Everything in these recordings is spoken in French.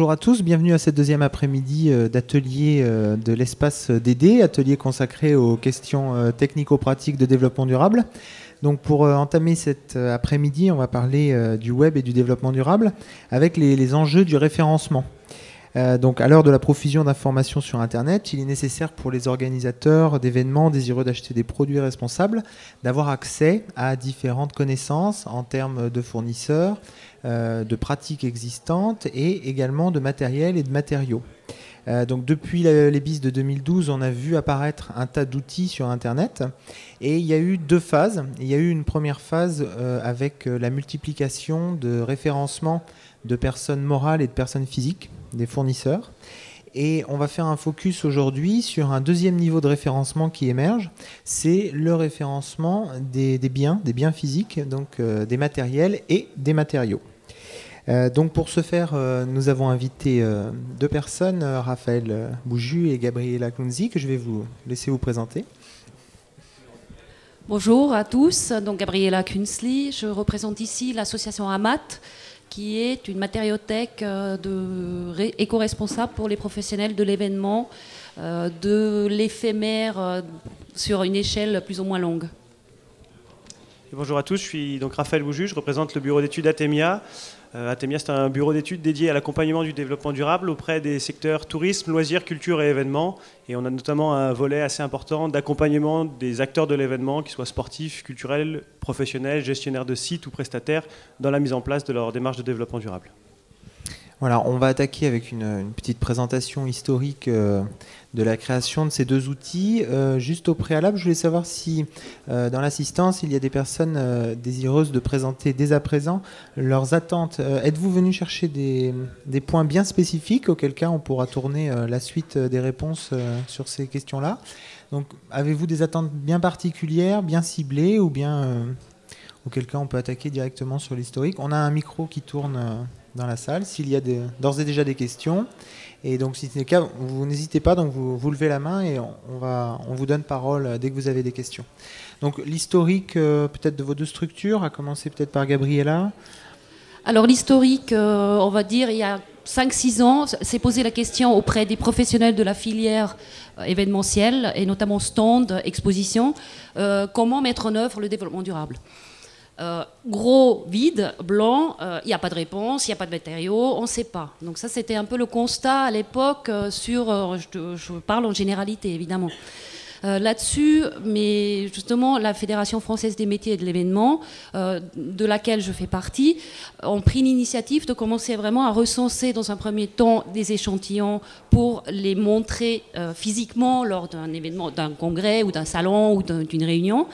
Bonjour à tous, bienvenue à cette deuxième après-midi d'atelier de l'espace DD, atelier consacré aux questions technico-pratiques de développement durable. Donc pour entamer cet après-midi, on va parler du web et du développement durable avec les enjeux du référencement. Donc à l'heure de la profusion d'informations sur Internet, il est nécessaire pour les organisateurs d'événements désireux d'acheter des produits responsables d'avoir accès à différentes connaissances en termes de fournisseurs, de pratiques existantes et également de matériel et de matériaux. Donc depuis les BIS de 2012, on a vu apparaître un tas d'outils sur Internet et il y a eu deux phases. Il y a eu une première phase avec la multiplication de référencements de personnes morales et de personnes physiques, des fournisseurs. Et on va faire un focus aujourd'hui sur un deuxième niveau de référencement qui émerge, c'est le référencement des biens physiques, donc des matériels et des matériaux. Donc pour ce faire, nous avons invité deux personnes, Raphaël Bouju et Gabriela Kunzi, que je vais vous laisser vous présenter. Bonjour à tous, donc Gabriela Kunzli, je représente ici l'association AMAT, qui est une matériothèque éco-responsable pour les professionnels de l'événement, de l'éphémère sur une échelle plus ou moins longue. Et bonjour à tous, je suis donc Raphaël Bouju, je représente le bureau d'études Atemia. Atemia, c'est un bureau d'études dédié à l'accompagnement du développement durable auprès des secteurs tourisme, loisirs, culture et événements. Et on a notamment un volet assez important d'accompagnement des acteurs de l'événement, qu'ils soient sportifs, culturels, professionnels, gestionnaires de sites ou prestataires, dans la mise en place de leur démarche de développement durable. Voilà, on va attaquer avec une petite présentation historique de la création de ces deux outils. Juste au préalable, je voulais savoir si dans l'assistance, il y a des personnes désireuses de présenter dès à présent leurs attentes. Êtes-vous venu chercher des points bien spécifiques, auquel cas on pourra tourner la suite des réponses sur ces questions-là. Donc, avez-vous des attentes bien particulières, bien ciblées, ou bien auquel cas on peut attaquer directement sur l'historique? On a un micro qui tourne dans la salle, s'il y a d'ores et déjà des questions. Et donc, si c'est le cas, vous n'hésitez pas, donc vous levez la main et on vous donne parole dès que vous avez des questions. Donc, l'historique peut-être de vos deux structures, à commencer peut-être par Gabriela. Alors, l'historique, on va dire, il y a 5-6 ans, s'est posé la question auprès des professionnels de la filière événementielle, et notamment stand, exposition, comment mettre en œuvre le développement durable. Gros vide, blanc, il n'y a pas de réponse, il n'y a pas de matériaux, on ne sait pas. Donc ça, c'était un peu le constat à l'époque je parle en généralité évidemment. Là-dessus, mais justement, la Fédération française des métiers et de l'événement, de laquelle je fais partie, ont pris l'initiative de commencer vraiment à recenser dans un premier temps des échantillons pour les montrer physiquement lors d'un événement, d'un congrès ou d'un salon ou d'une réunion.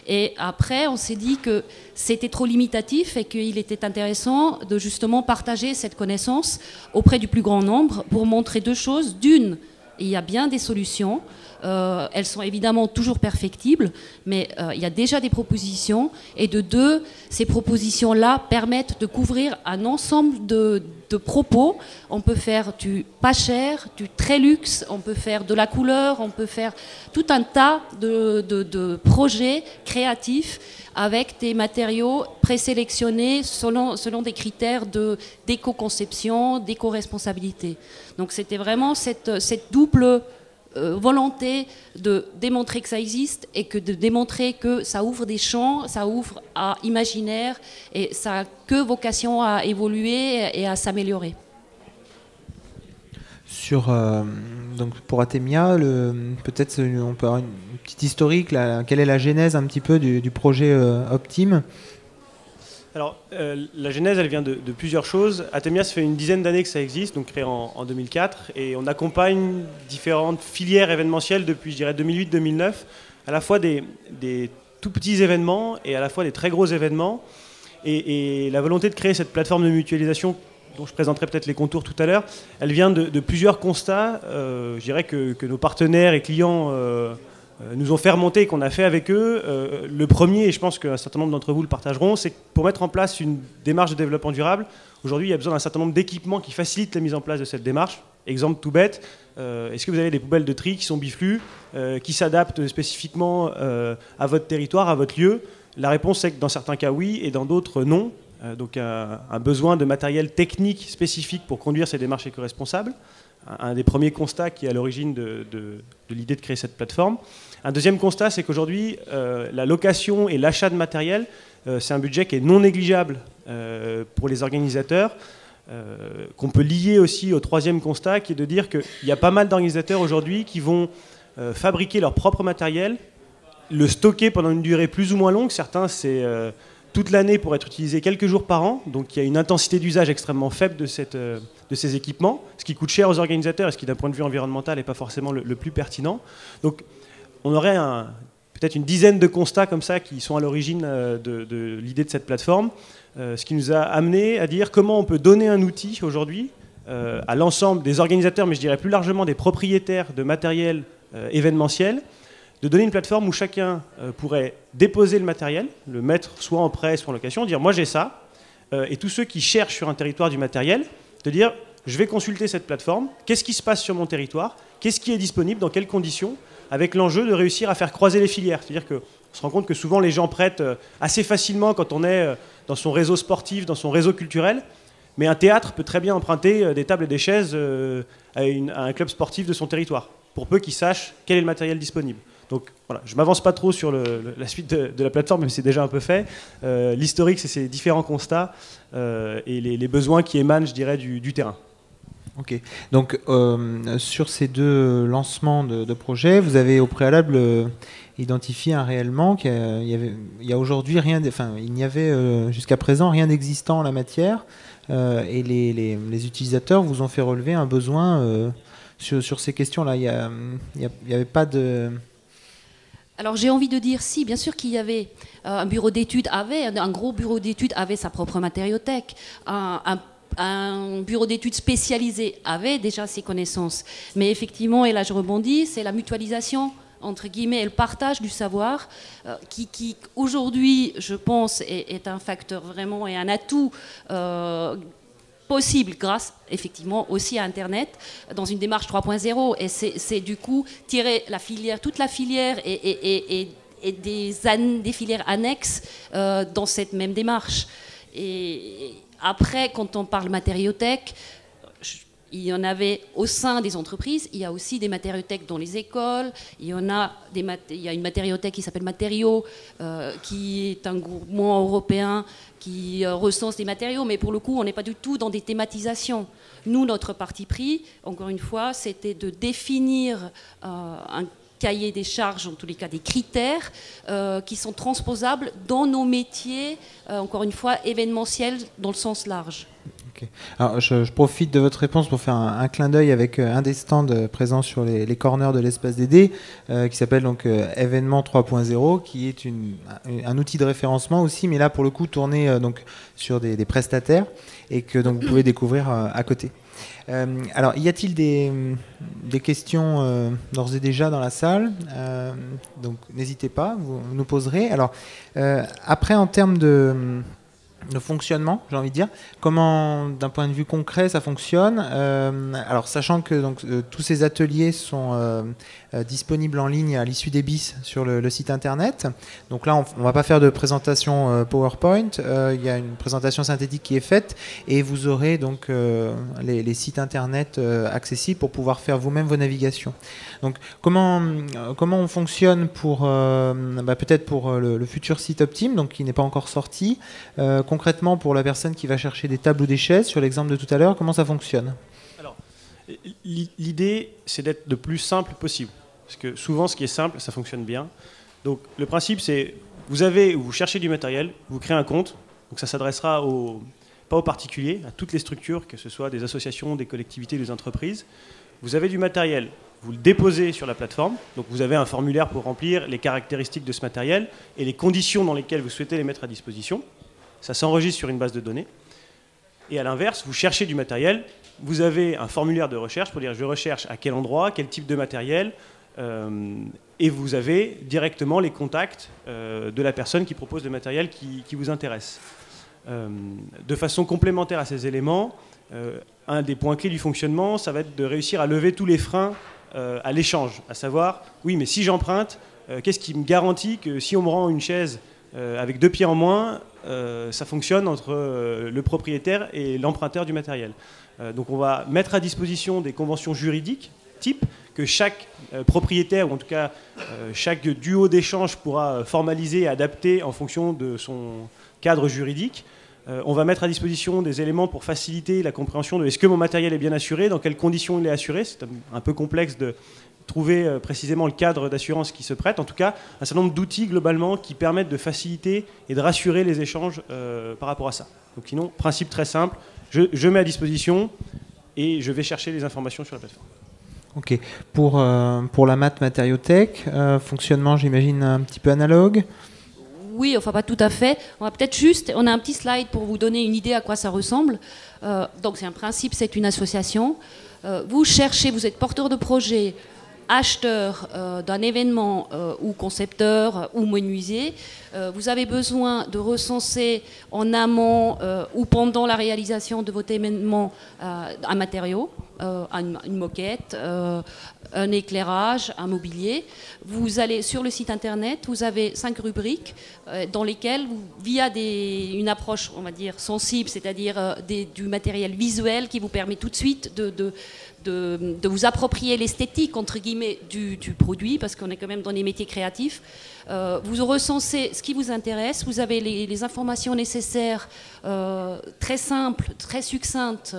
Et après, on s'est dit que c'était trop limitatif et qu'il était intéressant de justement partager cette connaissance auprès du plus grand nombre pour montrer deux choses. D'une, il y a bien des solutions. Elles sont évidemment toujours perfectibles, mais il y a déjà des propositions. Et de deux, ces propositions-là permettent de couvrir un ensemble de propos. On peut faire du pas cher, du très luxe, on peut faire de la couleur, on peut faire tout un tas de projets créatifs avec des matériaux présélectionnés selon des critères d'éco-conception, d'éco-responsabilité. Donc c'était vraiment cette double volonté de démontrer que ça existe et de démontrer que ça ouvre des champs, ça ouvre à imaginaire et ça n'a que vocation à évoluer et à s'améliorer. Donc pour Atemia, peut-être on peut avoir une petite historique, là, quelle est la genèse un petit peu du projet Optime? Alors, la genèse, elle vient de plusieurs choses. Atemia, ça fait une dizaine d'années que ça existe, donc créé en 2004, et on accompagne différentes filières événementielles depuis, je dirais, 2008-2009, à la fois des tout petits événements et à la fois des très gros événements. Et la volonté de créer cette plateforme de mutualisation, dont je présenterai peut-être les contours tout à l'heure, elle vient de plusieurs constats, je dirais, que nos partenaires et clients nous ont fait remonter et qu'on a fait avec eux. Le premier, et je pense qu'un certain nombre d'entre vous le partageront, c'est que pour mettre en place une démarche de développement durable, aujourd'hui il y a besoin d'un certain nombre d'équipements qui facilitent la mise en place de cette démarche. Exemple tout bête, est-ce que vous avez des poubelles de tri qui sont biflues, qui s'adaptent spécifiquement à votre territoire, à votre lieu? La réponse est que dans certains cas oui, et dans d'autres non. donc un besoin de matériel technique spécifique pour conduire ces démarches éco-responsables. Un des premiers constats qui est à l'origine de l'idée de créer cette plateforme. Un deuxième constat, c'est qu'aujourd'hui, la location et l'achat de matériel, c'est un budget qui est non négligeable pour les organisateurs, qu'on peut lier aussi au troisième constat, qui est de dire qu'il y a pas mal d'organisateurs aujourd'hui qui vont fabriquer leur propre matériel, le stocker pendant une durée plus ou moins longue. Certains, c'est toute l'année pour être utilisé quelques jours par an. Donc il y a une intensité d'usage extrêmement faible de ces équipements, ce qui coûte cher aux organisateurs et ce qui, d'un point de vue environnemental, n'est pas forcément le plus pertinent. Donc on aurait peut-être une dizaine de constats comme ça qui sont à l'origine de l'idée de cette plateforme, ce qui nous a amené à dire comment on peut donner un outil aujourd'hui à l'ensemble des organisateurs, mais je dirais plus largement des propriétaires de matériel événementiel, de donner une plateforme où chacun pourrait déposer le matériel, le mettre soit en prêt, soit en location, dire moi j'ai ça, et tous ceux qui cherchent sur un territoire du matériel, de dire je vais consulter cette plateforme, qu'est-ce qui se passe sur mon territoire, qu'est-ce qui est disponible, dans quelles conditions, avec l'enjeu de réussir à faire croiser les filières. C'est-à-dire qu'on se rend compte que souvent les gens prêtent assez facilement quand on est dans son réseau sportif, dans son réseau culturel, mais un théâtre peut très bien emprunter des tables et des chaises à un club sportif de son territoire, pour peu qu'il sache quel est le matériel disponible. Donc voilà, je ne m'avance pas trop sur la suite de la plateforme, mais c'est déjà un peu fait. L'historique, c'est ces différents constats et les besoins qui émanent, je dirais, du terrain. Ok. Donc sur ces deux lancements de projets, vous avez au préalable identifié réellement qu'il y a aujourd'hui rien, il n'y avait jusqu'à présent rien d'existant en la matière, et les utilisateurs vous ont fait relever un besoin sur ces questions-là. Il n'y avait pas de... Alors j'ai envie de dire si, bien sûr qu'il y avait un bureau d'études, un gros bureau d'études avait sa propre matériothèque, un bureau d'études spécialisé avait déjà ses connaissances. Mais effectivement, et là je rebondis, c'est la mutualisation, entre guillemets, et le partage du savoir qui aujourd'hui, je pense, est un facteur vraiment et un atout possible grâce effectivement aussi à Internet dans une démarche 3.0, et c'est du coup tirer toute la filière et des filières annexes dans cette même démarche. Et après, quand on parle matériothèque, il y en avait au sein des entreprises, il y a aussi des matériothèques dans les écoles, il y a une matériothèque qui s'appelle Matériaux, qui est un groupement européen qui recense les matériaux, mais pour le coup, on n'est pas du tout dans des thématisations. Nous, notre parti pris, encore une fois, c'était de définir un cahier des charges, en tous les cas des critères, qui sont transposables dans nos métiers, encore une fois, événementiels dans le sens large. Okay. Alors, je profite de votre réponse pour faire un clin d'œil avec un des stands présents sur les corners de l'espace DD, qui s'appelle donc Événement 3.0, qui est un outil de référencement aussi, mais là pour le coup tourné donc sur des prestataires, et que donc vous pouvez découvrir à côté. Alors, y a-t-il des questions d'ores et déjà dans la salle? Donc n'hésitez pas, vous nous poserez. Alors après, en termes de fonctionnement, j'ai envie de dire, comment, d'un point de vue concret, ça fonctionne. Alors, sachant que donc, tous ces ateliers sont disponibles en ligne à l'issue des BIS sur le site internet. Donc là, on ne va pas faire de présentation PowerPoint. Il y a une présentation synthétique qui est faite, et vous aurez donc les sites internet accessibles pour pouvoir faire vous-même vos navigations. Donc, comment on fonctionne pour peut-être pour le futur site Optime, donc qui n'est pas encore sorti. Concrètement, pour la personne qui va chercher des tables ou des chaises, sur l'exemple de tout à l'heure, comment ça fonctionne? Alors, l'idée, c'est d'être le plus simple possible. Parce que souvent, ce qui est simple, ça fonctionne bien. Donc, le principe, c'est vous cherchez du matériel, vous créez un compte. Donc, ça s'adressera pas aux particuliers, à toutes les structures, que ce soit des associations, des collectivités, des entreprises. Vous avez du matériel, vous le déposez sur la plateforme. Donc, vous avez un formulaire pour remplir les caractéristiques de ce matériel et les conditions dans lesquelles vous souhaitez les mettre à disposition. Ça s'enregistre sur une base de données. Et à l'inverse, vous cherchez du matériel, vous avez un formulaire de recherche pour dire je recherche à quel endroit, quel type de matériel, et vous avez directement les contacts de la personne qui propose le matériel qui vous intéresse. De façon complémentaire à ces éléments, un des points clés du fonctionnement, ça va être de réussir à lever tous les freins à l'échange, à savoir, oui, mais si j'emprunte, qu'est-ce qui me garantit que si on me rend une chaise avec 2 pieds en moins, ça fonctionne entre le propriétaire et l'emprunteur du matériel. Donc on va mettre à disposition des conventions juridiques type que chaque propriétaire, ou en tout cas chaque duo d'échange pourra formaliser et adapter en fonction de son cadre juridique. On va mettre à disposition des éléments pour faciliter la compréhension de est-ce que mon matériel est bien assuré, dans quelles conditions il est assuré. C'est un peu complexe de trouver précisément le cadre d'assurance qui se prête. En tout cas, un certain nombre d'outils globalement qui permettent de faciliter et de rassurer les échanges par rapport à ça. Donc sinon, principe très simple, je mets à disposition et je vais chercher les informations sur la plateforme. Ok. Pour la matériothèque, fonctionnement, j'imagine, un petit peu analogue. Oui, enfin pas tout à fait. On va peut-être on a un petit slide pour vous donner une idée à quoi ça ressemble. Donc c'est un principe, c'est une association. Vous êtes porteur de projet, acheteur d'un événement ou concepteur ou menuisier, vous avez besoin de recenser en amont ou pendant la réalisation de votre événement un matériau, une moquette, un éclairage, un mobilier. Vous allez sur le site internet, vous avez 5 rubriques dans lesquelles, via une approche, on va dire, sensible, c'est-à-dire du matériel visuel qui vous permet tout de suite de vous approprier l'esthétique, entre guillemets, du produit, parce qu'on est quand même dans les métiers créatifs. Vous recensez ce qui vous intéresse, vous avez les informations nécessaires, très simples, très succinctes,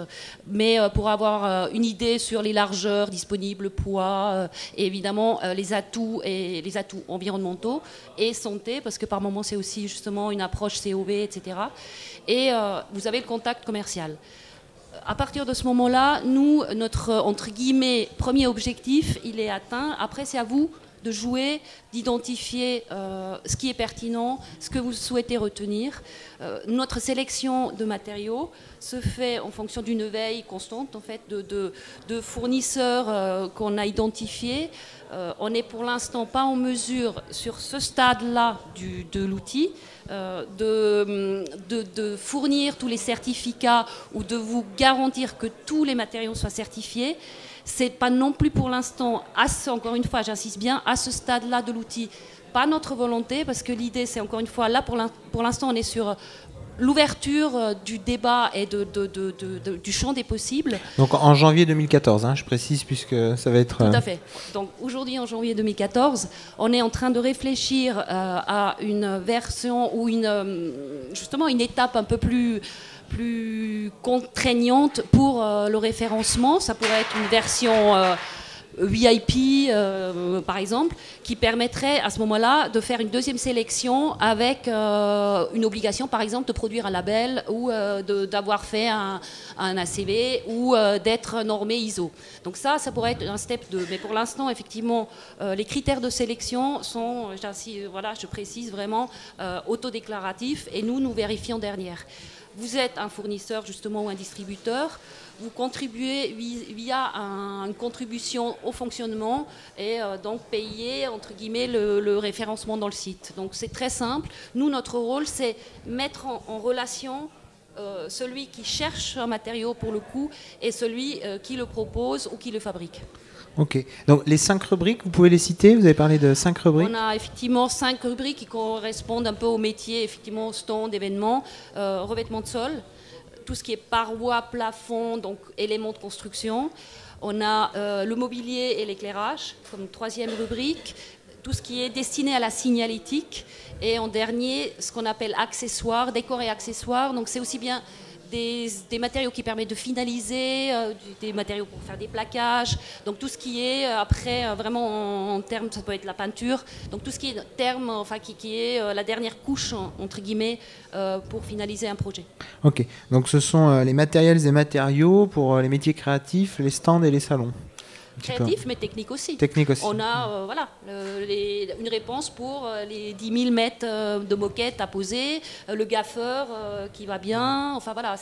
mais pour avoir une idée sur les largeurs disponibles, le poids, et évidemment les atouts environnementaux et santé, parce que par moment c'est aussi justement une approche COV, etc. Et vous avez le contact commercial. À partir de ce moment-là, nous, notre, entre guillemets, premier objectif, il est atteint. Après, c'est à vous de jouer, d'identifier ce qui est pertinent, ce que vous souhaitez retenir. Notre sélection de matériaux se fait en fonction d'une veille constante, en fait, de fournisseurs qu'on a identifiés. On n'est pour l'instant pas en mesure, sur ce stade-là de l'outil, de fournir tous les certificats ou de vous garantir que tous les matériaux soient certifiés. C'est pas non plus pour l'instant, encore une fois, j'insiste bien, à ce stade-là de l'outil, pas notre volonté, parce que l'idée, c'est encore une fois, là pour l'instant, on est sur l'ouverture du débat et du champ des possibles. Donc en janvier 2014, hein, je précise, puisque ça va être... Tout à fait. Donc aujourd'hui, en janvier 2014, on est en train de réfléchir à une version ou justement une étape un peu plus contraignante pour le référencement. Ça pourrait être une version VIP, par exemple, qui permettrait à ce moment-là de faire une deuxième sélection avec une obligation, par exemple, de produire un label ou d'avoir fait un ACV ou d'être normé ISO. Donc ça pourrait être un step 2. Mais pour l'instant, effectivement, les critères de sélection sont, je précise vraiment, autodéclaratifs et nous vérifions derrière. Vous êtes un fournisseur justement ou un distributeur, vous contribuez via une contribution au fonctionnement et donc payer entre guillemets le référencement dans le site. Donc c'est très simple. Nous, notre rôle, c'est mettre en relation celui qui cherche un matériau pour le coup et celui qui le propose ou qui le fabrique. Ok. Donc les 5 rubriques, vous pouvez les citer? Vous avez parlé de 5 rubriques. On a effectivement 5 rubriques qui correspondent un peu au métier, effectivement, stand, événement, revêtement de sol, tout ce qui est parois, plafond, donc éléments de construction. On a le mobilier et l'éclairage comme 3e rubrique, tout ce qui est destiné à la signalétique. Et en dernier, ce qu'on appelle accessoires, décor et accessoires. Donc c'est aussi bien des matériaux qui permettent de finaliser, des matériaux pour faire des plaquages, donc tout ce qui est après vraiment en termes, ça peut être la peinture, donc tout ce qui est terme, enfin qui est la dernière couche entre guillemets pour finaliser un projet. Ok, donc ce sont les matériels et matériaux pour les métiers créatifs, les stands et les salons. Créatif, mais technique aussi. Technique aussi. On a une réponse pour les 10 000 mètres de moquette à poser, le gaffeur qui va bien. Enfin voilà,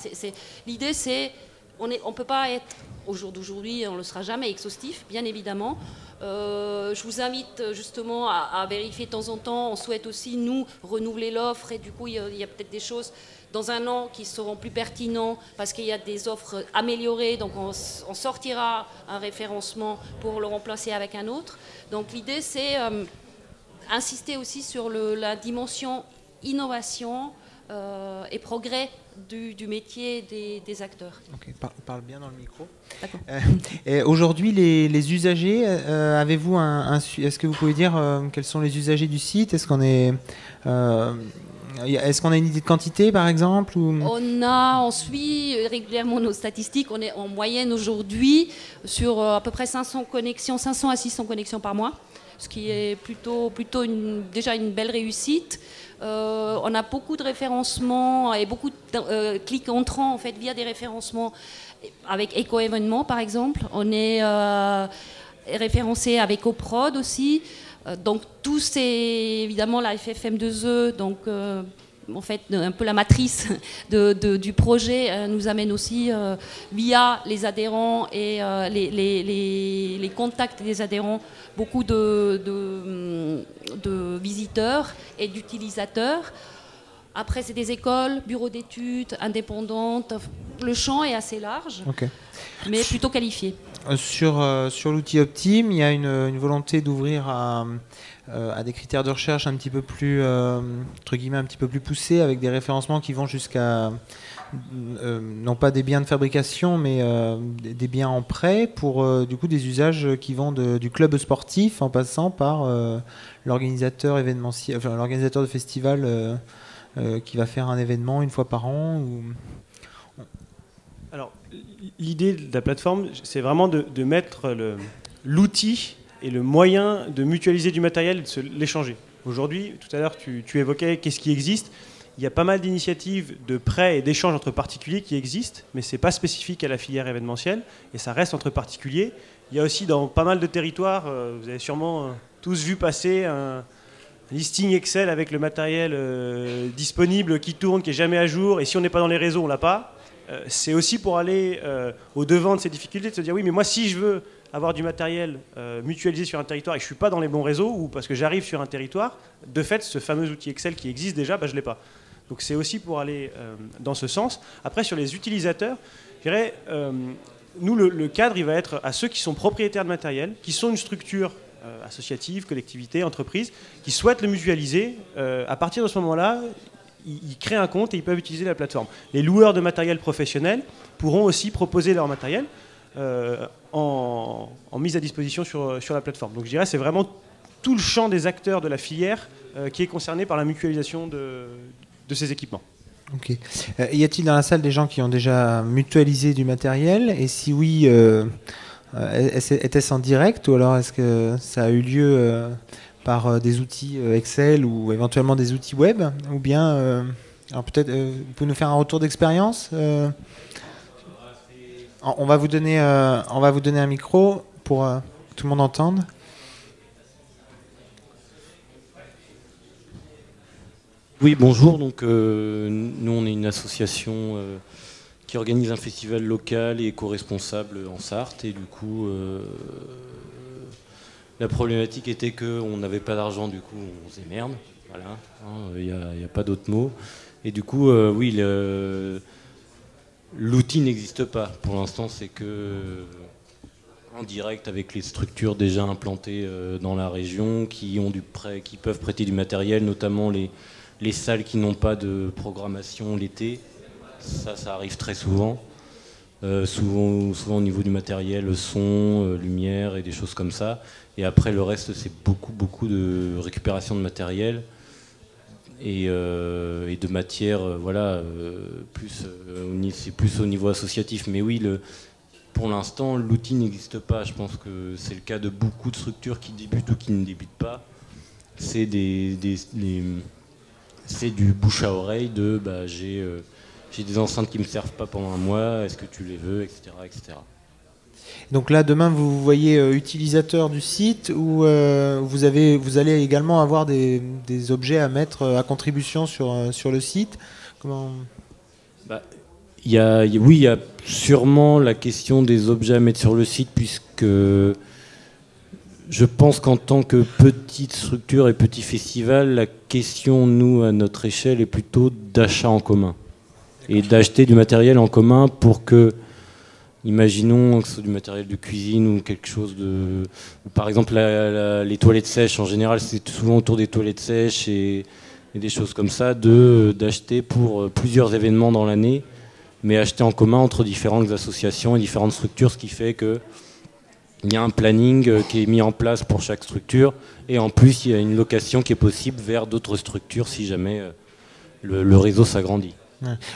l'idée c'est, on ne peut pas être, au jour d'aujourd'hui, on ne le sera jamais exhaustif, bien évidemment. Je vous invite justement à vérifier de temps en temps. On souhaite aussi, nous, renouveler l'offre et du coup, il y a peut-être des choses dans un an qui seront plus pertinents parce qu'il y a des offres améliorées, donc on sortira un référencement pour le remplacer avec un autre. Donc l'idée c'est insister aussi sur la dimension innovation et progrès du métier des acteurs. Ok, parle bien dans le micro. D'accord. Aujourd'hui, les usagers, avez-vous est-ce que vous pouvez dire quels sont les usagers du site? Est-ce qu'on a une idée de quantité, par exemple, ou... On suit régulièrement nos statistiques. On est en moyenne aujourd'hui sur à peu près 500 à 600 connexions par mois, ce qui est plutôt déjà une belle réussite. On a beaucoup de référencements et beaucoup de clics entrants en fait, via des référencements avec Eco-événements, par exemple. On est référencé avec Oprod aussi. Donc tout c'est évidemment la FFM2E, donc en fait un peu la matrice du projet nous amène aussi via les adhérents et les contacts des adhérents beaucoup de visiteurs et d'utilisateurs. Après c'est des écoles, bureaux d'études, indépendantes. Le champ est assez large, okay. Mais plutôt qualifié. Sur l'outil Optime, il y a une volonté d'ouvrir à des critères de recherche un petit peu plus, entre guillemets, un petit peu plus poussés, avec des référencements qui vont jusqu'à, non pas des biens de fabrication, mais des biens en prêt, pour du coup des usages qui vont du club sportif en passant par l'organisateur événementiel, enfin, l'organisateur de festival qui va faire un événement une fois par an ou... Alors, l'idée de la plateforme, c'est vraiment de mettre l'outil et le moyen de mutualiser du matériel et de se l'échanger. Aujourd'hui, tout à l'heure, tu évoquais qu'est-ce qui existe. Il y a pas mal d'initiatives de prêt et d'échange entre particuliers qui existent, mais ce n'est pas spécifique à la filière événementielle, et ça reste entre particuliers. Il y a aussi dans pas mal de territoires, vous avez sûrement tous vu passer un listing Excel avec le matériel disponible qui tourne, qui n'est jamais à jour, et si on n'est pas dans les réseaux, on ne l'a pas. C'est aussi pour aller au-devant de ces difficultés, de se dire oui, mais moi, si je veux avoir du matériel mutualisé sur un territoire et que je ne suis pas dans les bons réseaux, ou parce que j'arrive sur un territoire, de fait, ce fameux outil Excel qui existe déjà, je ne l'ai pas. Donc c'est aussi pour aller dans ce sens. Après, sur les utilisateurs, je dirais, nous, le cadre, il va être à ceux qui sont propriétaires de matériel, qui sont une structure associative, collectivité, entreprise, qui souhaitent le mutualiser. À partir de ce moment-là, ils créent un compte et ils peuvent utiliser la plateforme. Les loueurs de matériel professionnel pourront aussi proposer leur matériel en mise à disposition sur la plateforme. Donc je dirais que c'est vraiment tout le champ des acteurs de la filière qui est concerné par la mutualisation de ces équipements. Ok. Y a-t-il dans la salle des gens qui ont déjà mutualisé du matériel? Et si oui, était-ce en direct ou alors est-ce que ça a eu lieu par des outils Excel ou éventuellement des outils web, ou bien alors peut-être vous pouvez nous faire un retour d'expérience. On va vous donner un micro pour que tout le monde entende. Oui, bonjour. Donc nous on est une association qui organise un festival local et éco-responsable en Sarthe, et du coup la problématique était qu'on n'avait pas d'argent, du coup on faisait merde, voilà, il n'y a pas d'autre mot. Et du coup, oui, l'outil n'existe pas. Pour l'instant, c'est que en direct avec les structures déjà implantées dans la région, qui peuvent prêter du matériel, notamment les salles qui n'ont pas de programmation l'été. Ça arrive très souvent. Souvent au niveau du matériel, son, lumière et des choses comme ça. Et après le reste, c'est beaucoup de récupération de matériel et de matière, voilà, c'est plus au niveau associatif. Mais oui, pour l'instant, l'outil n'existe pas. Je pense que c'est le cas de beaucoup de structures qui débutent ou qui ne débutent pas. C'est c'est du bouche à oreille de j'ai des enceintes qui ne me servent pas pendant un mois, est-ce que tu les veux, etc. etc. Donc là, demain, vous voyez utilisateur du site, ou vous allez également avoir des objets à mettre à contribution sur le site. Comment... Il y a sûrement la question des objets à mettre sur le site, puisque je pense qu'en tant que petite structure et petit festival, la question, nous, à notre échelle, est plutôt d'achat en commun. Et d'acheter du matériel en commun pour que, imaginons que ce soit du matériel de cuisine ou quelque chose de... Par exemple, les toilettes sèches, en général, c'est souvent autour des toilettes sèches et et des choses comme ça, d'acheter pour plusieurs événements dans l'année, mais acheter en commun entre différentes associations et différentes structures, ce qui fait qu'il y a un planning qui est mis en place pour chaque structure, et en plus il y a une location qui est possible vers d'autres structures si jamais le réseau s'agrandit.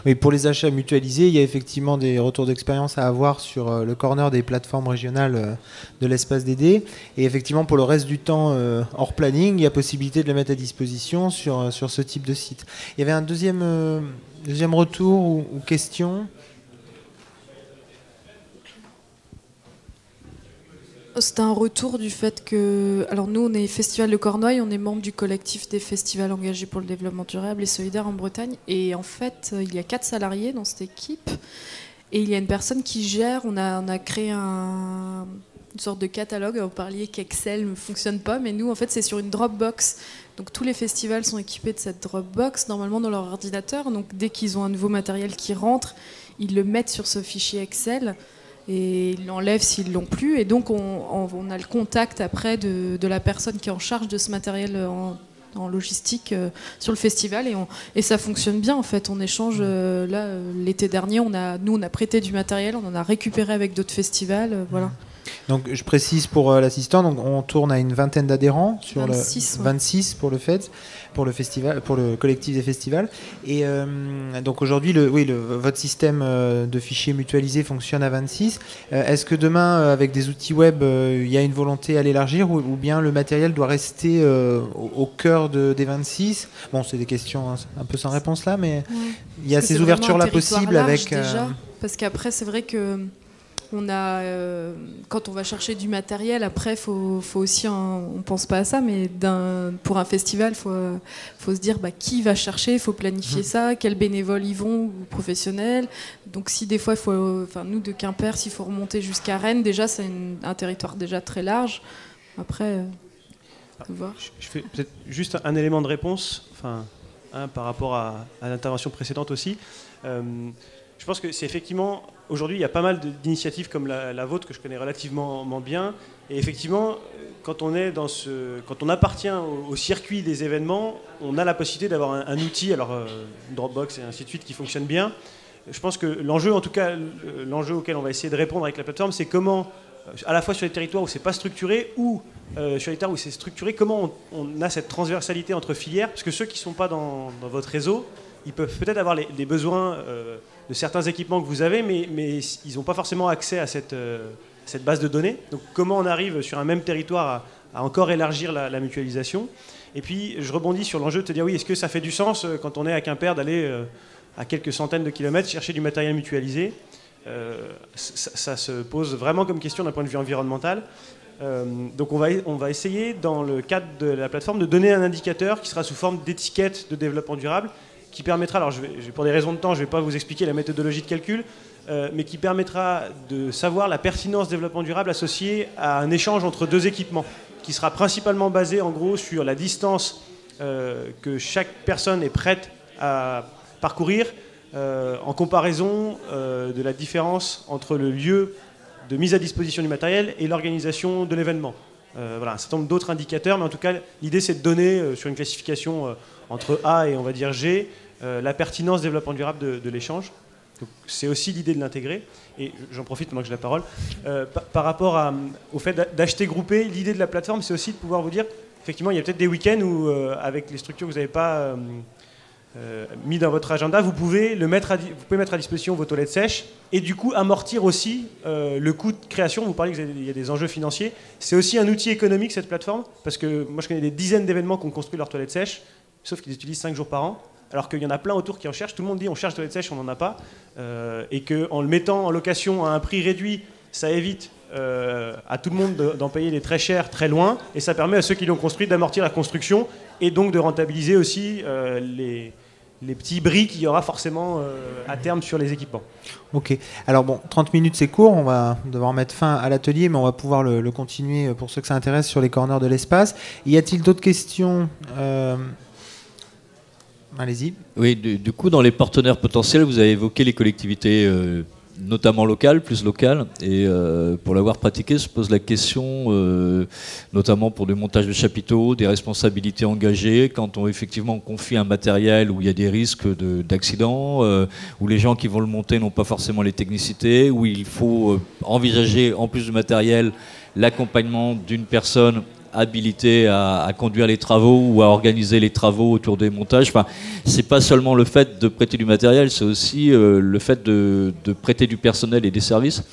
Oui, pour les achats mutualisés, il y a effectivement des retours d'expérience à avoir sur le corner des plateformes régionales de l'espace DD. Et effectivement, pour le reste du temps hors planning, il y a possibilité de le mettre à disposition sur ce type de site. Il y avait un deuxième retour ou question. C'était un retour du fait que... Alors nous, on est Festival de Cornouailles, on est membre du collectif des festivals engagés pour le développement durable et solidaire en Bretagne. Et en fait, il y a 4 salariés dans cette équipe. Et il y a une personne qui gère, on a créé une sorte de catalogue. Vous parliez qu'Excel ne fonctionne pas, mais nous, en fait, c'est sur une Dropbox. Donc tous les festivals sont équipés de cette Dropbox, normalement dans leur ordinateur. Donc dès qu'ils ont un nouveau matériel qui rentre, ils le mettent sur ce fichier Excel. Et ils l'enlèvent s'ils ne l'ont plus. Et donc, on a le contact après de la personne qui est en charge de ce matériel en logistique sur le festival. Et ça fonctionne bien, en fait. On échange. Là, l'été dernier, on a prêté du matériel, on en a récupéré avec d'autres festivals. Voilà. Donc, je précise pour l'assistant, donc on tourne à une vingtaine d'adhérents, sur 26, le 26 pour le festival, pour le collectif des festivals. Et donc aujourd'hui, votre système de fichiers mutualisés fonctionne à 26. Est-ce que demain, avec des outils web, il y a une volonté à l'élargir ou bien le matériel doit rester au cœur des 26 ? Bon, c'est des questions un peu sans réponse là, mais il y a ces ouvertures-là possibles avec... Déjà, parce qu'après, c'est vrai que quand on va chercher du matériel, après, faut aussi, on pense pas à ça, mais pour un festival, faut se dire qui va chercher, il faut planifier ça, quels bénévoles y vont ou professionnels. Donc si des fois, nous de Quimper, s'il faut remonter jusqu'à Rennes, déjà c'est un territoire déjà très large. Après, faut voir. Je fais peut-être juste un élément de réponse, par rapport à l'intervention précédente aussi. Je pense que c'est effectivement, aujourd'hui, il y a pas mal d'initiatives comme la vôtre que je connais relativement bien. Et effectivement, quand on appartient au circuit des événements, on a la possibilité d'avoir un outil, Dropbox et ainsi de suite, qui fonctionne bien. Je pense que l'enjeu, en tout cas, l'enjeu auquel on va essayer de répondre avec la plateforme, c'est comment, à la fois sur les territoires où c'est pas structuré ou sur les territoires où c'est structuré, comment on a cette transversalité entre filières, parce que ceux qui ne sont pas dans votre réseau, ils peuvent peut-être avoir les besoins de certains équipements que vous avez, mais ils n'ont pas forcément accès à cette base de données. Donc comment on arrive sur un même territoire à encore élargir la mutualisation. Et puis je rebondis sur l'enjeu de te dire, oui, est-ce que ça fait du sens quand on est à Quimper d'aller à quelques centaines de kilomètres chercher du matériel mutualisé ? Ça se pose vraiment comme question d'un point de vue environnemental. Donc on va essayer, dans le cadre de la plateforme, de donner un indicateur qui sera sous forme d'étiquette de développement durable, qui permettra, alors pour des raisons de temps, je ne vais pas vous expliquer la méthodologie de calcul, mais qui permettra de savoir la pertinence du développement durable associée à un échange entre deux équipements, qui sera principalement basé en gros sur la distance que chaque personne est prête à parcourir, en comparaison de la différence entre le lieu de mise à disposition du matériel et l'organisation de l'événement. Voilà, un certain nombre d'autres indicateurs, mais en tout cas, l'idée c'est de donner sur une classification entre A et on va dire G la pertinence développement durable de l'échange. Donc, c'est aussi l'idée de l'intégrer. Et j'en profite maintenant que j'ai la parole. Par rapport au fait d'acheter groupé, l'idée de la plateforme, c'est aussi de pouvoir vous dire, effectivement, il y a peut-être des week-ends où, avec les structures que vous n'avez pas mis dans votre agenda, vous pouvez mettre à disposition vos toilettes sèches et du coup amortir aussi le coût de création. Vous parlez qu'il y a des enjeux financiers. C'est aussi un outil économique, cette plateforme, parce que moi je connais des dizaines d'événements qui ont construit leurs toilettes sèches, sauf qu'ils utilisent 5 jours par an, alors qu'il y en a plein autour qui en cherchent. Tout le monde dit on cherche toilettes sèches, on n'en a pas, et qu'en le mettant en location à un prix réduit, ça évite à tout le monde d'en payer des très chers très loin, et ça permet à ceux qui l'ont construit d'amortir la construction et donc de rentabiliser aussi les petits bris qu'il y aura forcément à terme sur les équipements. Ok, alors bon, 30 minutes c'est court, on va devoir mettre fin à l'atelier, mais on va pouvoir le continuer pour ceux que ça intéresse sur les corners de l'espace. Y a-t-il d'autres questions ? Allez-y. Oui, du coup, dans les partenaires potentiels, vous avez évoqué les collectivités notamment local, plus local. Et pour l'avoir pratiqué, se pose la question, notamment pour du montage de chapiteaux, des responsabilités engagées, quand on effectivement confie un matériel où il y a des risques d'accident, où les gens qui vont le monter n'ont pas forcément les technicités, où il faut envisager, en plus du matériel, l'accompagnement d'une personne habilité à conduire les travaux ou à organiser les travaux autour des montages. Enfin, c'est pas seulement le fait de prêter du matériel, c'est aussi le fait de prêter du personnel et des services.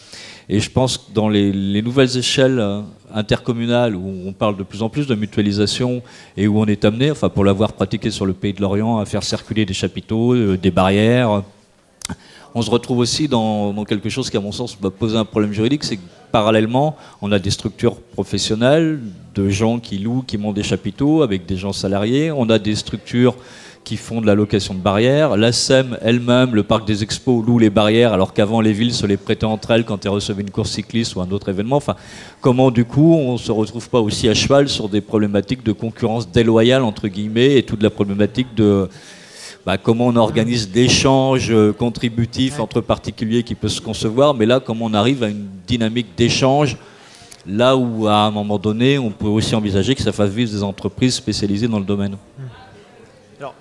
Et je pense que dans les nouvelles échelles intercommunales où on parle de plus en plus de mutualisation et où on est amené, enfin pour l'avoir pratiqué sur le Pays de Lorient, à faire circuler des chapiteaux, des barrières, on se retrouve aussi dans quelque chose qui, à mon sens, va poser un problème juridique, c'est que parallèlement, on a des structures professionnelles, de gens qui louent, qui montent des chapiteaux avec des gens salariés, on a des structures qui font de la location de barrières, la SEM elle-même, le parc des expos, loue les barrières, alors qu'avant les villes se les prêtaient entre elles quand elles recevaient une course cycliste ou un autre événement. Enfin, comment du coup on ne se retrouve pas aussi à cheval sur des problématiques de concurrence déloyale, entre guillemets, et toute la problématique de... comment on organise l'échange contributif entre particuliers qui peut se concevoir, mais là, comment on arrive à une dynamique d'échange, là où, à un moment donné, on peut aussi envisager que ça fasse vivre des entreprises spécialisées dans le domaine. Alors,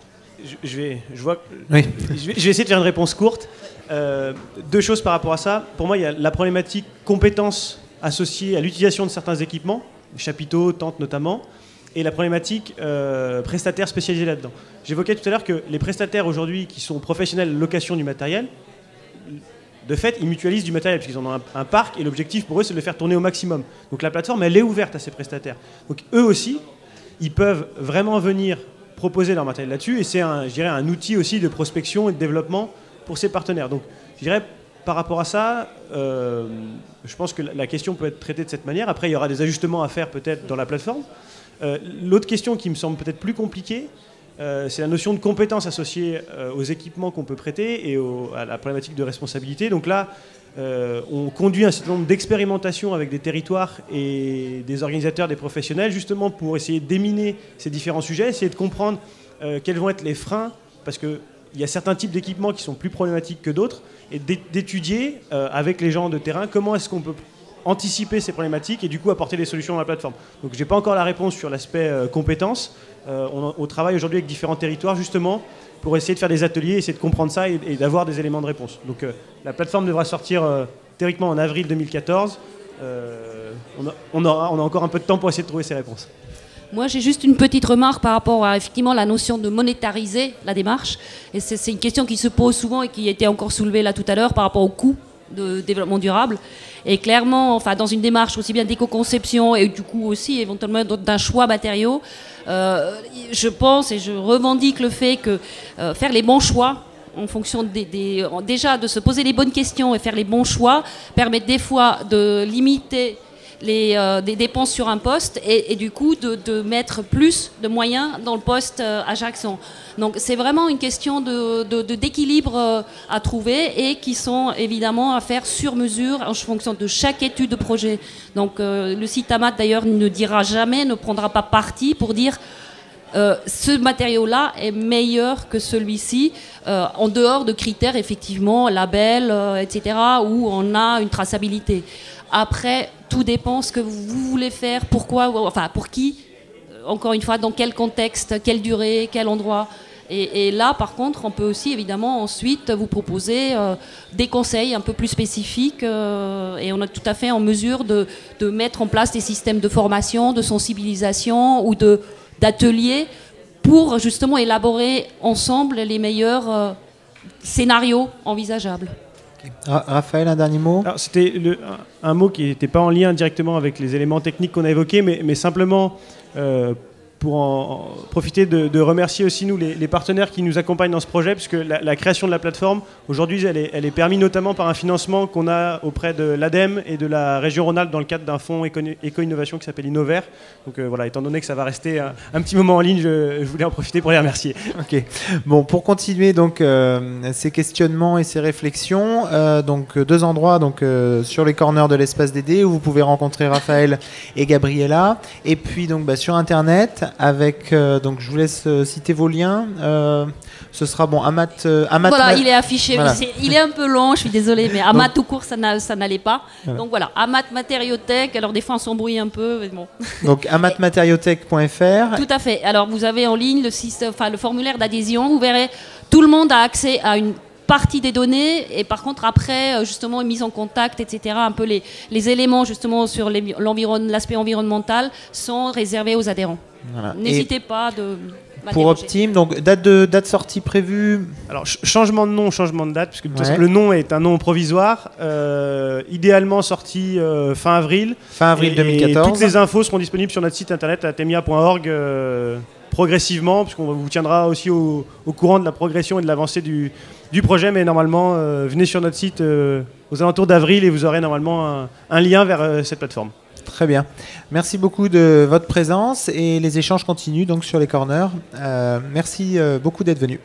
je vais essayer de faire une réponse courte. Deux choses par rapport à ça. Pour moi, il y a la problématique compétences associée à l'utilisation de certains équipements, chapiteaux, tentes notamment, et la problématique prestataires spécialisés là-dedans. J'évoquais tout à l'heure que les prestataires aujourd'hui qui sont professionnels de location du matériel, de fait, ils mutualisent du matériel puisqu'ils en ont un parc et l'objectif pour eux, c'est de le faire tourner au maximum. Donc la plateforme, elle est ouverte à ces prestataires. Donc eux aussi, ils peuvent vraiment venir proposer leur matériel là-dessus et c'est un outil aussi de prospection et de développement pour ces partenaires. Donc je dirais, par rapport à ça, je pense que la question peut être traitée de cette manière. Après, il y aura des ajustements à faire peut-être dans la plateforme. L'autre question qui me semble peut-être plus compliquée, c'est la notion de compétences associée aux équipements qu'on peut prêter et à la problématique de responsabilité. Donc là, on conduit un certain nombre d'expérimentations avec des territoires et des organisateurs, des professionnels, justement pour essayer de déminer ces différents sujets, essayer de comprendre quels vont être les freins, parce qu'il y a certains types d'équipements qui sont plus problématiques que d'autres, et d'étudier avec les gens de terrain comment est-ce qu'on peut anticiper ces problématiques et du coup apporter des solutions dans la plateforme. Donc je n'ai pas encore la réponse sur l'aspect compétences. On travaille aujourd'hui avec différents territoires justement pour essayer de faire des ateliers, essayer de comprendre ça et d'avoir des éléments de réponse. Donc la plateforme devra sortir théoriquement en avril 2014. On a encore un peu de temps pour essayer de trouver ces réponses. Moi, j'ai juste une petite remarque par rapport à effectivement la notion de monétariser la démarche. Et c'est une question qui se pose souvent et qui a été encore soulevée là tout à l'heure par rapport au coût de développement durable. Et clairement, enfin, dans une démarche aussi bien d'éco-conception et du coup aussi éventuellement d'un choix matériaux, je pense et je revendique le fait que faire les bons choix en fonction déjà de se poser les bonnes questions et faire les bons choix permet des fois de limiter des dépenses sur un poste et du coup de mettre plus de moyens dans le poste Ajaccio. Donc c'est vraiment une question d'équilibre à trouver et qui sont évidemment à faire sur mesure en fonction de chaque étude de projet. Donc le site AMAT d'ailleurs ne dira jamais, ne prendra pas parti pour dire ce matériau-là est meilleur que celui-ci, en dehors de critères effectivement, label, etc., où on a une traçabilité. Après, tout dépend ce que vous voulez faire, pourquoi, enfin pour qui, encore une fois, dans quel contexte, quelle durée, quel endroit. Et là, par contre, on peut aussi évidemment ensuite vous proposer des conseils un peu plus spécifiques et on est tout à fait en mesure de mettre en place des systèmes de formation, de sensibilisation ou d'ateliers pour justement élaborer ensemble les meilleurs scénarios envisageables. Raphaël, un dernier mot. C'était un mot qui n'était pas en lien directement avec les éléments techniques qu'on a évoqués, mais simplement pour en profiter de remercier aussi nous les partenaires qui nous accompagnent dans ce projet, puisque la création de la plateforme, aujourd'hui, elle est permise notamment par un financement qu'on a auprès de l'ADEME et de la région Rhône-Alpes dans le cadre d'un fonds éco-innovation qui s'appelle Innover. Donc voilà, étant donné que ça va rester un petit moment en ligne, je voulais en profiter pour les remercier. Ok. Bon, pour continuer donc ces questionnements et ces réflexions, donc deux endroits donc sur les corners de l'espace DD où vous pouvez rencontrer Raphaël et Gabriella, et puis donc sur Internet avec, donc je vous laisse citer vos liens. Ce sera bon, Amat. Voilà, il est affiché. Voilà. Il est un peu long, je suis désolée, mais Amat tout court, ça n'allait pas. Voilà. Donc voilà, Amat Matériauthèque. Alors des fois on s'embrouille un peu, mais bon. Donc amatmatériauthèque.fr. Tout à fait. Alors vous avez en ligne le formulaire d'adhésion. Vous verrez, tout le monde a accès à une partie des données, et par contre après justement mise en contact, etc., un peu les éléments justement sur l'aspect environnemental sont réservés aux adhérents. Voilà. N'hésitez pas de pour Optime, donc date sortie prévue. Alors changement de nom, changement de date, puisque de toute façon, le nom est un nom provisoire, idéalement sorti fin avril. Fin avril 2014. Et toutes les infos seront disponibles sur notre site internet atemia.org progressivement, puisqu'on vous tiendra aussi au courant de la progression et de l'avancée du projet, mais normalement, venez sur notre site aux alentours d'avril et vous aurez normalement un lien vers cette plateforme. Très bien. Merci beaucoup de votre présence et les échanges continuent donc sur les corners. Merci beaucoup d'être venu.